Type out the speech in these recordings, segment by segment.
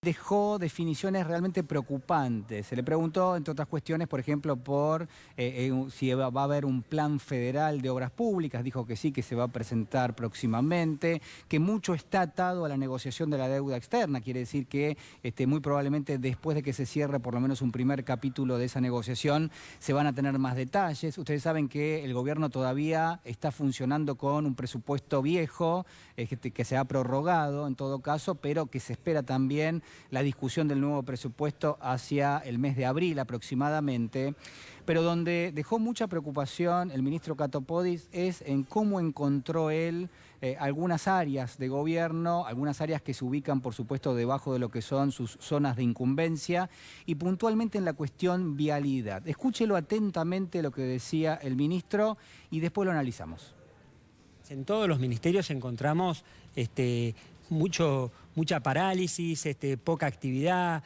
dejó definiciones realmente preocupantes. Se le preguntó, entre otras cuestiones, por ejemplo, por si va a haber un plan federal de obras públicas. Dijo que sí, que se va a presentar próximamente, que mucho está atado a la negociación de la deuda externa. Quiere decir que muy probablemente después de que se cierre por lo menos un primer capítulo de esa negociación, se van a tener más detalles. Ustedes saben que el gobierno todavía está funcionando con un presupuesto viejo, que se ha prorrogado en todo caso, pero que se espera también la discusión del nuevo presupuesto hacia el mes de abril aproximadamente, pero donde dejó mucha preocupación el ministro Catopodis es en cómo encontró él algunas áreas de gobierno, algunas áreas que se ubican por supuesto debajo de lo que son sus zonas de incumbencia y puntualmente en la cuestión vialidad. Escúchelo atentamente lo que decía el ministro y después lo analizamos. En todos los ministerios encontramos mucha parálisis, poca actividad,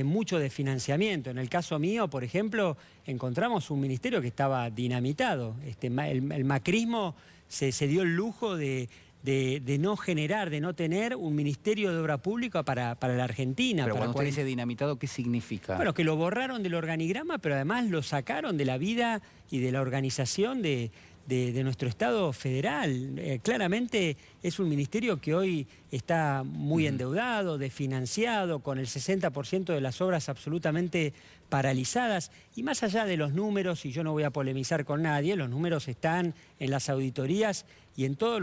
mucho desfinanciamiento. En el caso mío, por ejemplo, encontramos un ministerio que estaba dinamitado. El macrismo se dio el lujo de no generar, de no tener un ministerio de obra pública para la Argentina. Pero cuando usted dice dinamitado, ¿qué significa? Bueno, que lo borraron del organigrama, pero además lo sacaron de la vida y de la organización de nuestro Estado federal. Claramente es un ministerio que hoy está muy endeudado, desfinanciado, con el 60% de las obras absolutamente paralizadas. Y más allá de los números, y yo no voy a polemizar con nadie, los números están en las auditorías y en todos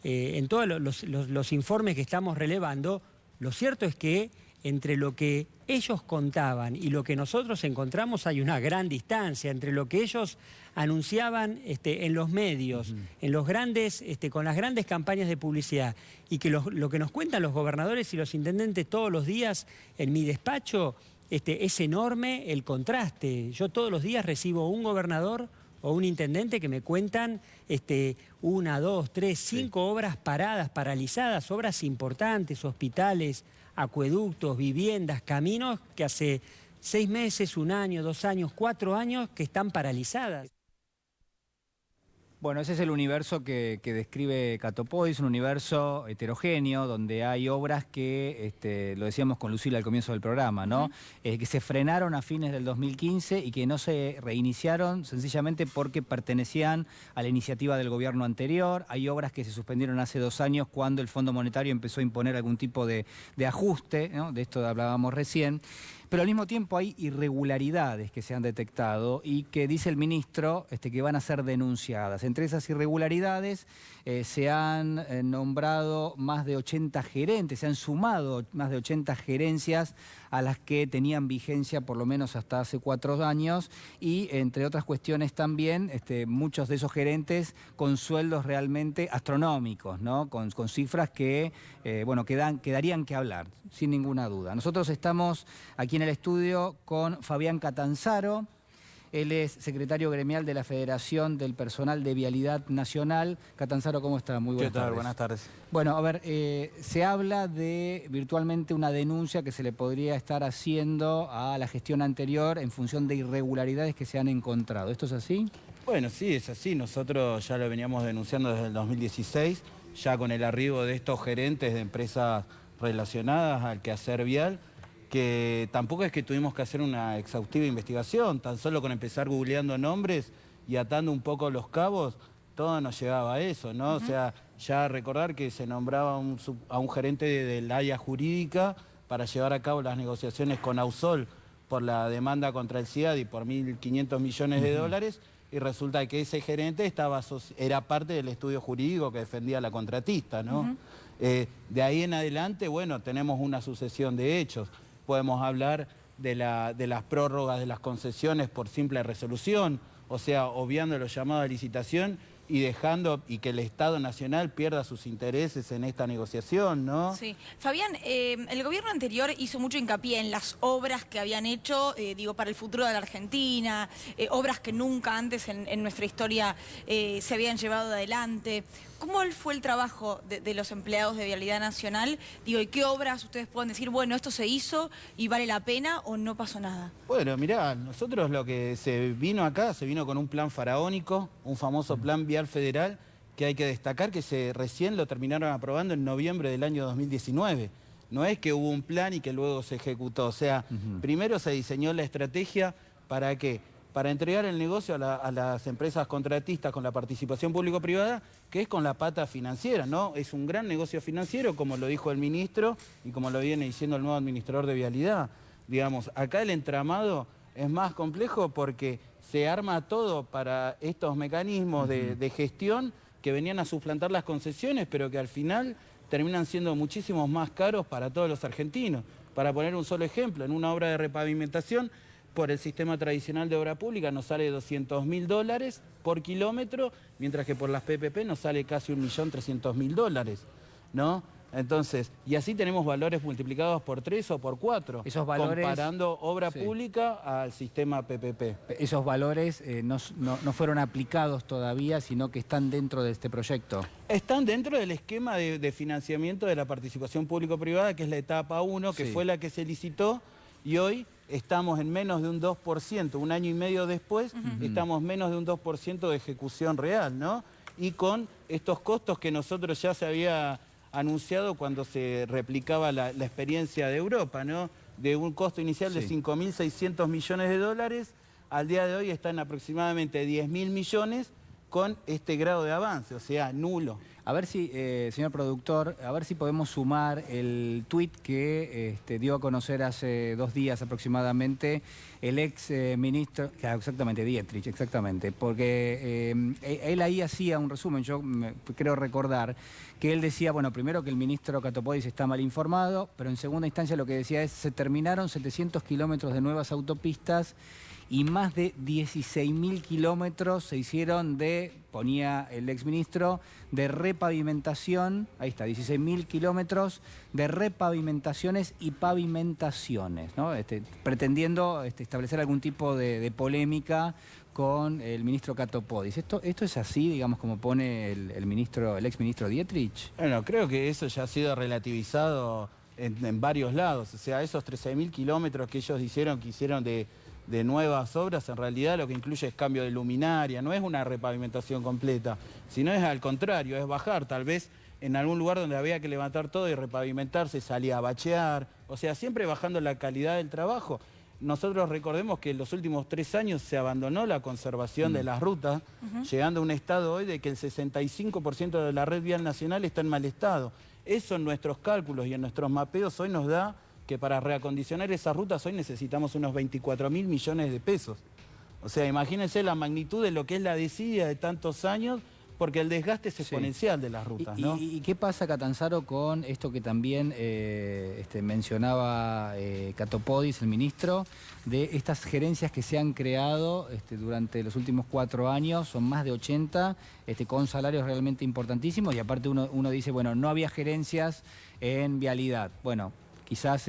los informes que estamos relevando. Lo cierto es que entre lo que ellos contaban y lo que nosotros encontramos hay una gran distancia entre lo que ellos anunciaban en los medios, en los grandes, con las grandes campañas de publicidad y que lo que nos cuentan los gobernadores y los intendentes todos los días en mi despacho, es enorme el contraste. Yo todos los días recibo un gobernador o un intendente que me cuentan 1, 2, 3, 5 obras paradas, paralizadas, obras importantes, hospitales, acueductos, viviendas, caminos que hace 6 meses, 1 año, 2 años, 4 años que están paralizadas. Bueno, ese es el universo que describe Catopodis, un universo heterogéneo, donde hay obras que, lo decíamos con Lucila al comienzo del programa, ¿no? Que se frenaron a fines del 2015 y que no se reiniciaron sencillamente porque pertenecían a la iniciativa del gobierno anterior. Hay obras que se suspendieron hace 2 años cuando el Fondo Monetario empezó a imponer algún tipo de ajuste, ¿no? De esto hablábamos recién. Pero al mismo tiempo hay irregularidades que se han detectado y que dice el ministro que van a ser denunciadas. Entre esas irregularidades se han nombrado más de 80 gerentes, se han sumado más de 80 gerencias a las que tenían vigencia por lo menos hasta hace 4 años y entre otras cuestiones también muchos de esos gerentes con sueldos realmente astronómicos, ¿no? Con cifras que bueno, quedarían que hablar, sin ninguna duda. Nosotros estamos aquí en el estudio con Fabián Catanzaro. Él es secretario gremial de la Federación del Personal de Vialidad Nacional. Catanzaro, ¿cómo está? Muy buenas tardes. Buenas tardes. Bueno, a ver, se habla de virtualmente una denuncia que se le podría estar haciendo a la gestión anterior en función de irregularidades que se han encontrado. ¿Esto es así? Bueno, sí, es así. Nosotros ya lo veníamos denunciando desde el 2016, ya con el arribo de estos gerentes de empresas relacionadas al quehacer vial, que tampoco es que tuvimos que hacer una exhaustiva investigación, tan solo con empezar googleando nombres y atando un poco los cabos, todo nos llegaba a eso, ¿no? O sea, ya recordar que se nombraba a un gerente del área jurídica para llevar a cabo las negociaciones con Ausol por la demanda contra el CIADI por 1.500 millones de dólares, y resulta que ese gerente era parte del estudio jurídico que defendía a la contratista, ¿no? De ahí en adelante, bueno, tenemos una sucesión de hechos. Podemos hablar de las prórrogas de las concesiones por simple resolución, o sea, obviando los llamados a licitación y dejando que el Estado Nacional pierda sus intereses en esta negociación, ¿no? Sí. Fabián, el gobierno anterior hizo mucho hincapié en las obras que habían hecho, para el futuro de la Argentina, obras que nunca antes en nuestra historia se habían llevado adelante. ¿Cómo fue el trabajo de los empleados de Vialidad Nacional? ¿Y qué obras ustedes pueden decir, bueno, esto se hizo y vale la pena o no pasó nada? Bueno, mirá, nosotros lo que se vino acá, se vino con un plan faraónico, un famoso plan vial federal, que hay que destacar que recién lo terminaron aprobando en noviembre del año 2019. No es que hubo un plan y que luego se ejecutó. O sea, primero se diseñó la estrategia ¿para qué? Para entregar el negocio a las empresas contratistas con la participación público-privada, que es con la pata financiera, ¿no? Es un gran negocio financiero, como lo dijo el ministro y como lo viene diciendo el nuevo administrador de Vialidad. Digamos, acá el entramado es más complejo porque se arma todo para estos mecanismos de gestión que venían a suplantar las concesiones, pero que al final terminan siendo muchísimos más caros para todos los argentinos. Para poner un solo ejemplo, en una obra de repavimentación, por el sistema tradicional de obra pública nos sale $200.000 por kilómetro, mientras que por las PPP nos sale casi $1.300.000, ¿no? Entonces, y así tenemos valores multiplicados por 3 o por 4, esos valores, comparando obra pública al sistema PPP. Esos valores no fueron aplicados todavía, sino que están dentro de este proyecto. Están dentro del esquema de financiamiento de la participación público-privada, que es la etapa 1, que fue la que se licitó, y hoy estamos en menos de un 2%, un año y medio después, estamos menos de un 2% de ejecución real, ¿no? Y con estos costos que nosotros ya se había anunciado cuando se replicaba la experiencia de Europa, ¿no? De un costo inicial de 5.600 millones de dólares, al día de hoy están aproximadamente 10.000 millones con este grado de avance, o sea, nulo. A ver si, señor productor, a ver si podemos sumar el tuit que dio a conocer hace 2 días aproximadamente el ex ministro, exactamente, Dietrich, exactamente, porque él ahí hacía un resumen, yo creo recordar que él decía, bueno, primero que el ministro Catopodis está mal informado, pero en segunda instancia lo que decía es, se terminaron 700 kilómetros de nuevas autopistas y más de 16.000 kilómetros se hicieron ponía el exministro, de repavimentación, ahí está, 16.000 kilómetros de repavimentaciones y pavimentaciones, ¿no? Pretendiendo establecer algún tipo de polémica con el ministro Catopodis. ¿Esto es así, digamos, como pone el exministro Dietrich? Bueno, creo que eso ya ha sido relativizado en varios lados. O sea, esos 13.000 kilómetros que ellos hicieron de nuevas obras, en realidad lo que incluye es cambio de luminaria, no es una repavimentación completa, sino es al contrario, es bajar, tal vez en algún lugar donde había que levantar todo y repavimentar se salía a bachear, o sea, siempre bajando la calidad del trabajo. Nosotros recordemos que en los últimos 3 años se abandonó la conservación de las rutas, llegando a un estado hoy de que el 65% de la red vial nacional está en mal estado. Eso en nuestros cálculos y en nuestros mapeos hoy nos da que para reacondicionar esas rutas hoy necesitamos unos 24.000 millones de pesos. O sea, imagínense la magnitud de lo que es la desidia de tantos años, porque el desgaste es exponencial de las rutas, ¿no? ¿Y qué pasa, Catanzaro, con esto que también mencionaba Catopodis, el ministro, de estas gerencias que se han creado durante los últimos 4 años? Son más de 80, con salarios realmente importantísimos, y aparte uno dice, bueno, no había gerencias en vialidad. Bueno, quizás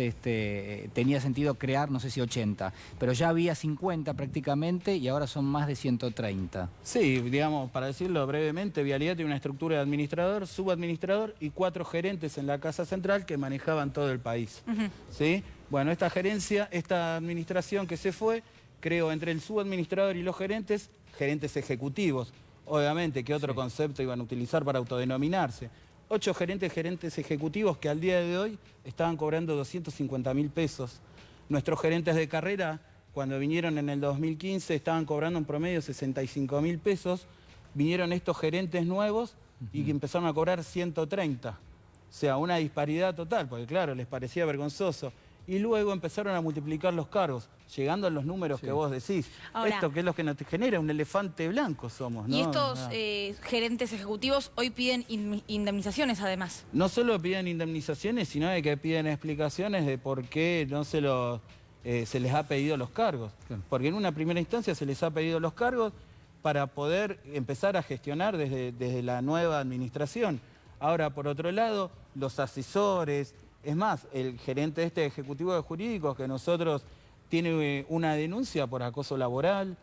tenía sentido crear, no sé si 80, pero ya había 50 prácticamente y ahora son más de 130. Sí, digamos, para decirlo brevemente, Vialidad tiene una estructura de administrador, subadministrador y 4 gerentes en la Casa Central que manejaban todo el país. ¿Sí? Bueno, esta gerencia, esta administración que se fue, creó entre el subadministrador y los gerentes ejecutivos. Obviamente, ¿qué otro concepto iban a utilizar para autodenominarse? 8 gerentes ejecutivos que al día de hoy estaban cobrando 250.000 pesos. Nuestros gerentes de carrera, cuando vinieron en el 2015, estaban cobrando un promedio de 65.000 pesos. Vinieron estos gerentes nuevos y que empezaron a cobrar 130. O sea, una disparidad total, porque claro, les parecía vergonzoso. Y luego empezaron a multiplicar los cargos, llegando a los números que vos decís. Ahora, esto que es lo que nos genera un elefante blanco somos, ¿no? Y estos gerentes ejecutivos hoy piden indemnizaciones además. No solo piden indemnizaciones, sino de que piden explicaciones de por qué no se les ha pedido los cargos. Porque en una primera instancia se les ha pedido los cargos para poder empezar a gestionar desde la nueva administración. Ahora, por otro lado, los asesores. Es más, el gerente ejecutivo de jurídicos que nosotros tiene una denuncia por acoso laboral,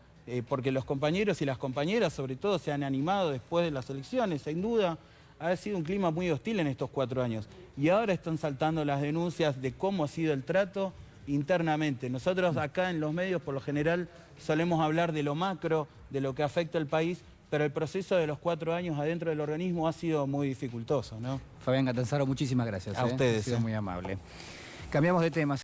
porque los compañeros y las compañeras sobre todo se han animado después de las elecciones, sin duda ha sido un clima muy hostil en estos 4 años. Y ahora están saltando las denuncias de cómo ha sido el trato internamente. Nosotros acá en los medios por lo general solemos hablar de lo macro, de lo que afecta al país, pero el proceso de los 4 años adentro del organismo ha sido muy dificultoso, ¿no? Fabián Catanzaro, muchísimas gracias. A ustedes. Ha sido muy amable. Cambiamos de tema.